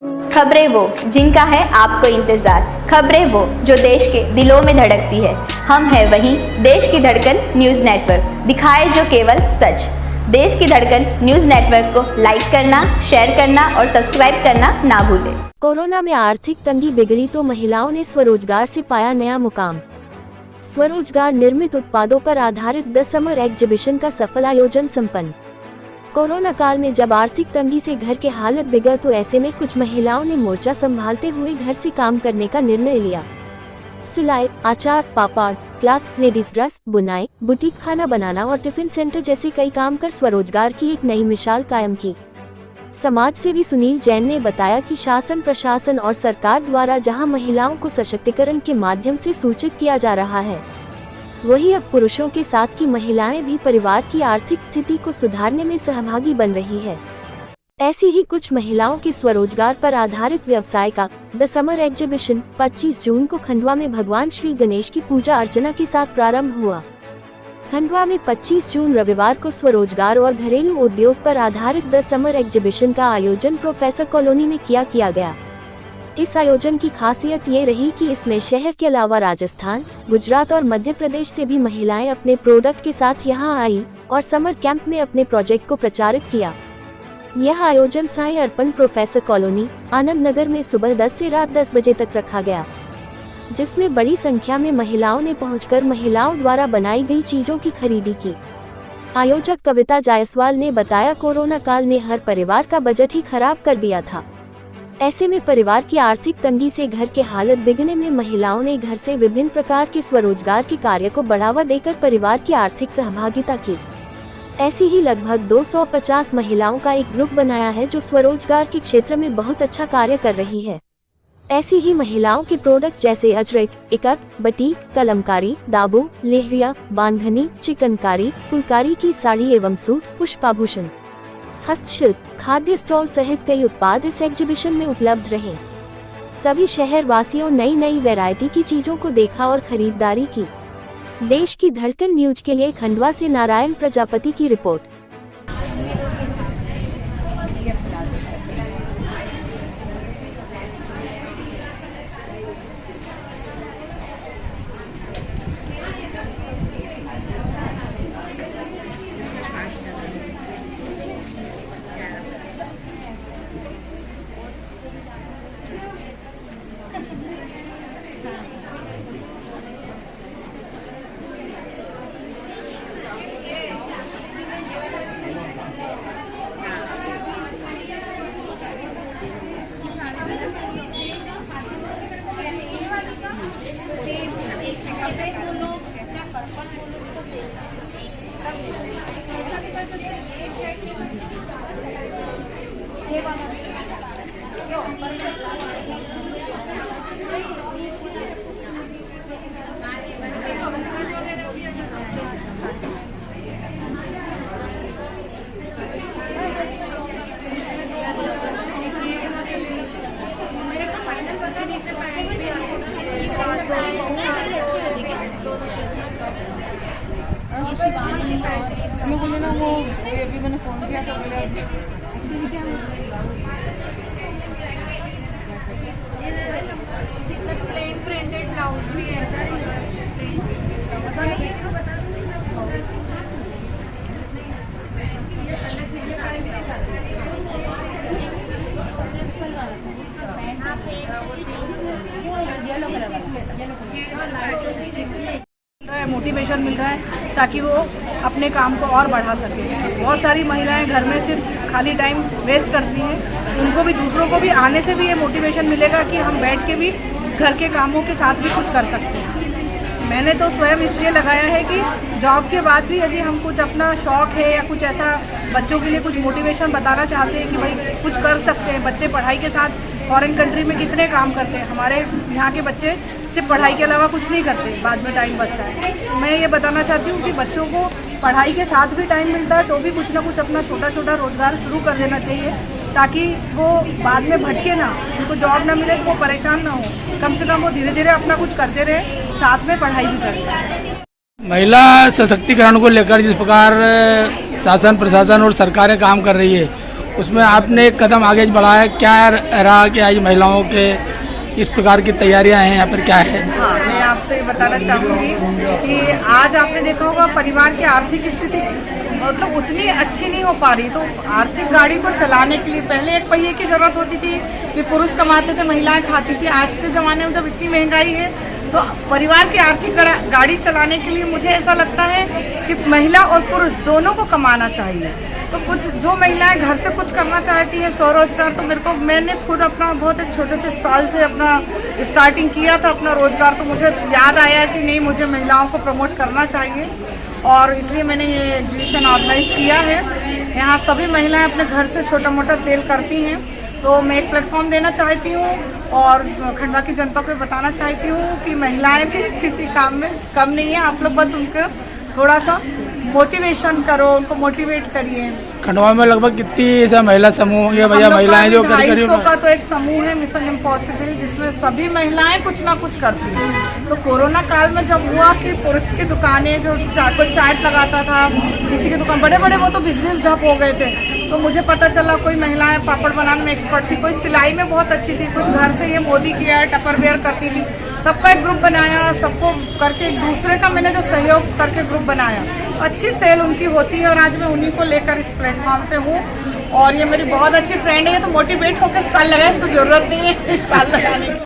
खबरें वो जिनका है आपको इंतजार, खबरें वो जो देश के दिलों में धड़कती है। हम हैं वही देश की धड़कन न्यूज़ नेटवर्क, दिखाए जो केवल सच। देश की धड़कन न्यूज़ नेटवर्क को लाइक करना, शेयर करना और सब्सक्राइब करना ना भूलें। कोरोना में आर्थिक तंगी बिगड़ी तो महिलाओं ने स्वरोजगार से पाया नया मुकाम। स्वरोजगार निर्मित उत्पादों पर आधारित द समर एग्जीबिशन का सफल आयोजन संपन्न। कोरोना काल में जब आर्थिक तंगी से घर के हालत बिगड़ तो ऐसे में कुछ महिलाओं ने मोर्चा संभालते हुए घर से काम करने का निर्णय लिया। सिलाई, आचार, पापड़, क्लॉथ, लेडीज ड्रेस, बुनाई, बुटीक, खाना बनाना और टिफिन सेंटर जैसे कई काम कर स्वरोजगार की एक नई मिसाल कायम की। समाज सेवी सुनील जैन ने बताया कि शासन, प्रशासन और सरकार द्वारा जहां महिलाओं को सशक्तिकरण के माध्यम से सूचित किया जा रहा है, वहीं अब पुरुषों के साथ की महिलाएं भी परिवार की आर्थिक स्थिति को सुधारने में सहभागी बन रही है। ऐसी ही कुछ महिलाओं के स्वरोजगार पर आधारित व्यवसाय का द समर एग्जीबिशन 25 जून को खंडवा में भगवान श्री गणेश की पूजा अर्चना के साथ प्रारंभ हुआ। खंडवा में 25 जून रविवार को स्वरोजगार और घरेलू उद्योग पर आधारित द समर एग्जीबिशन का आयोजन प्रोफेसर कॉलोनी में किया गया। इस आयोजन की खासियत ये रही कि इसमें शहर के अलावा राजस्थान, गुजरात और मध्य प्रदेश से भी महिलाएं अपने प्रोडक्ट के साथ यहां आई और समर कैंप में अपने प्रोजेक्ट को प्रचारित किया। यह आयोजन साईं अर्पण प्रोफेसर कॉलोनी, आनंद नगर में सुबह 10 से रात 10 बजे तक रखा गया, जिसमें बड़ी संख्या में महिलाओं ने पहुंचकर महिलाओं द्वारा बनाई गई चीजों की खरीदी की। आयोजक कविता जायसवाल ने बताया, कोरोना काल ने हर परिवार का बजट ही खराब कर दिया था। ऐसे में परिवार की आर्थिक तंगी से घर के हालत बिगड़ने में महिलाओं ने घर से विभिन्न प्रकार के स्वरोजगार के कार्य को बढ़ावा देकर परिवार की आर्थिक सहभागिता की। ऐसी ही लगभग 250 महिलाओं का एक ग्रुप बनाया है जो स्वरोजगार के क्षेत्र में बहुत अच्छा कार्य कर रही है। ऐसी ही महिलाओं के प्रोडक्ट जैसे अजरक, इकत, बटीक, कलमकारी, दाबू, लेहरिया, बांधनी, चिकनकारी, फुलकारी की साड़ी एवं सूट, पुष्पाभूषण, हस्तशिल्प, खाद्य स्टॉल सहित कई उत्पाद इस एग्जीबिशन में उपलब्ध रहे। सभी शहर वासियों नई वैरायटी की चीजों को देखा और खरीदारी की। देश की धड़कन न्यूज के लिए खंडवा से नारायण प्रजापति की रिपोर्ट। हमें बोले ना, वो अभी मैंने फोन किया तो बोले एक्चुअली क्या सर प्लेन प्रिंटेड ब्लाउज भी है। मोटिवेशन मिल रहा है ताकि वो अपने काम को और बढ़ा सके। बहुत सारी महिलाएं घर में सिर्फ खाली टाइम वेस्ट करती हैं, उनको भी, दूसरों को भी आने से भी ये मोटिवेशन मिलेगा कि हम बैठ के भी घर के कामों के साथ भी कुछ कर सकते हैं। मैंने तो स्वयं इसलिए लगाया है कि जॉब के बाद भी यदि हम कुछ अपना शौक है या कुछ ऐसा बच्चों के लिए कुछ मोटिवेशन बताना चाहते हैं कि भाई कुछ कर सकते हैं। बच्चे पढ़ाई के साथ फॉरेन कंट्री में कितने काम करते हैं, हमारे यहाँ के बच्चे सिर्फ पढ़ाई के अलावा कुछ नहीं करते, बाद में टाइम बचता है। मैं ये बताना चाहती हूँ कि बच्चों को पढ़ाई के साथ भी टाइम मिलता है तो भी कुछ ना कुछ अपना छोटा छोटा रोजगार शुरू कर देना चाहिए, ताकि वो बाद में भटके ना, उनको जॉब ना मिले तो वो परेशान ना हो। कम से कम वो धीरे धीरे अपना कुछ करते रहे, साथ में पढ़ाई भी करते। महिला सशक्तिकरण को लेकर जिस प्रकार शासन, प्रशासन और सरकारें काम कर रही है, उसमें आपने एक कदम आगे बढ़ाया, क्या रहा कि आज महिलाओं के इस प्रकार की तैयारियां हैं यहाँ पर, क्या है? हाँ, मैं आपसे बताना चाहूँगी कि आज आपने देखा होगा परिवार की आर्थिक स्थिति मतलब उतनी अच्छी नहीं हो पा रही, तो आर्थिक गाड़ी को चलाने के लिए पहले एक पहिए की ज़रूरत होती थी कि पुरुष कमाते थे, महिलाएं खाती थी। आज के ज़माने में जब इतनी महंगाई है तो परिवार की आर्थिक गाड़ी चलाने के लिए मुझे ऐसा लगता है कि महिला और पुरुष दोनों को कमाना चाहिए। तो कुछ जो महिलाएं घर से कुछ करना चाहती हैं स्वरोजगार, तो मैंने खुद अपना बहुत एक छोटे से स्टॉल से अपना स्टार्टिंग किया था अपना रोजगार, तो मुझे याद आया कि नहीं, मुझे महिलाओं को प्रमोट करना चाहिए और इसलिए मैंने ये एग्जीबिशन ऑर्गेनाइज किया है। यहाँ सभी महिलाएं अपने घर से छोटा मोटा सेल करती हैं, तो मैं एक प्लेटफॉर्म देना चाहती हूँ और खंडवा की जनता को बताना चाहती हूँ कि महिलाएं भी किसी काम में कम नहीं है। आप लोग बस उनको थोड़ा सा मोटिवेशन करो, उनको मोटिवेट करिए। खंडवा में लगभग कितनी ऐसा महिला समूह होंगे भैया, महिलाएं जो कर 250 का तो एक समूह है मिशन इम्पॉसिबल, जिसमें सभी महिलाएं कुछ ना कुछ करती हैं। तो कोरोना काल में जब हुआ कि पुरुष की दुकानें जो कोई चाट लगाता था, किसी की दुकान बड़े बड़े वो तो बिजनेस ठप हो गए थे, तो मुझे पता चला कोई महिलाएं पापड़ बनाने में एक्सपर्ट थी, कोई सिलाई में बहुत अच्छी थी, कुछ घर से ये मोदी की एड टपरवेयर करती थी। सबका एक ग्रुप बनाया, सबको करके एक दूसरे का मैंने जो सहयोग करके ग्रुप बनाया, अच्छी सेल उनकी होती है और आज मैं उन्हीं को लेकर इस प्लेटफॉर्म पे हूँ। और ये मेरी बहुत अच्छी फ्रेंड है, तो मोटिवेट होकर स्टॉल लगाए, इसको ज़रूरत नहीं है स्टॉल लगाने की।